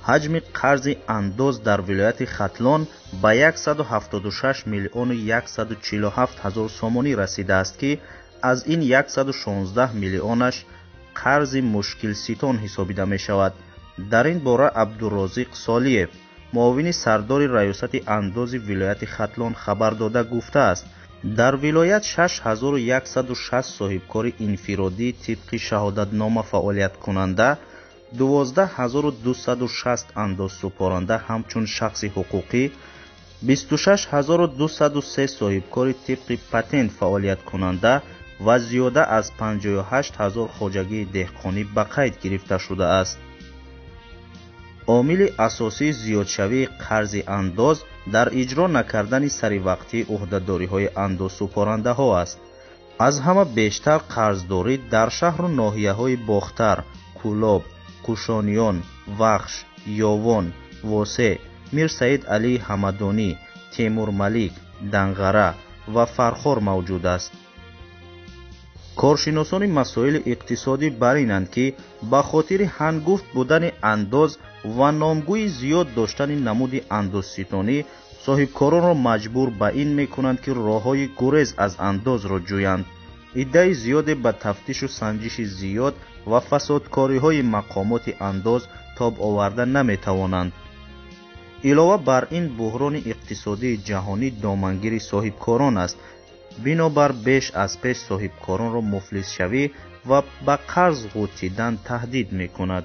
ҳаҷми қарзи андоз дар вилояти хатлон ба 176 миллиону 147 ҳазор сомонӣ расидааст ки аз ин 116 миллионаш қарзи мушкилситон ҳисобида мешавад. дар ин бора абдурозиқ солиев муовини сардори раёсати андози вилояти хатлон хабар дода гуфтааст дар вилоят 6160 соҳибкори инфиродӣ тибқи шаҳодатнома фаъолияткунанда, 12260 андозсупоранда ҳамчун шахси ҳуқуқӣ, 26203 соҳибкори тибқи патент фаъолияткунанда ва зиёда аз 58 ҳазор хоҷагии деҳқонӣ ба қайд гирифта шудааст. омили асосии зиёдшавии қарзи андоз дар иҷро накардани саривақтии ӯҳдадориҳои андозсупорандаҳо аст. аз ҳама бештар қарздорӣ дар шаҳру ноҳияҳои бохтар, кӯлоб, кушониён, вахш, ёвон, восе, мирсаид алии ҳамадонӣ, темур малик, данғара ва фархор мавҷуд аст. коршиносони масоили иқтисодӣ бар инанд ки ба хотири ҳангуфт будани андоз ва номгӯи зиёд доштани намуди андозситонӣ соҳибкоронро маҷбур ба ин мекунанд ки роҳҳои гурез аз андозро ҷӯянд. иддаи зиёде ба тафтишу санҷиши зиёд ва фасодкориҳои мақомоти андоз тоб оварда наметавонанд. илова бар ин буҳрони иқтисодии ҷаҳонӣ домангири соҳибкорон аст, бинобар беш аз пеш соҳибкоронро муфлисшавӣ ва ба қарз ғӯтидан таҳдид мекунад.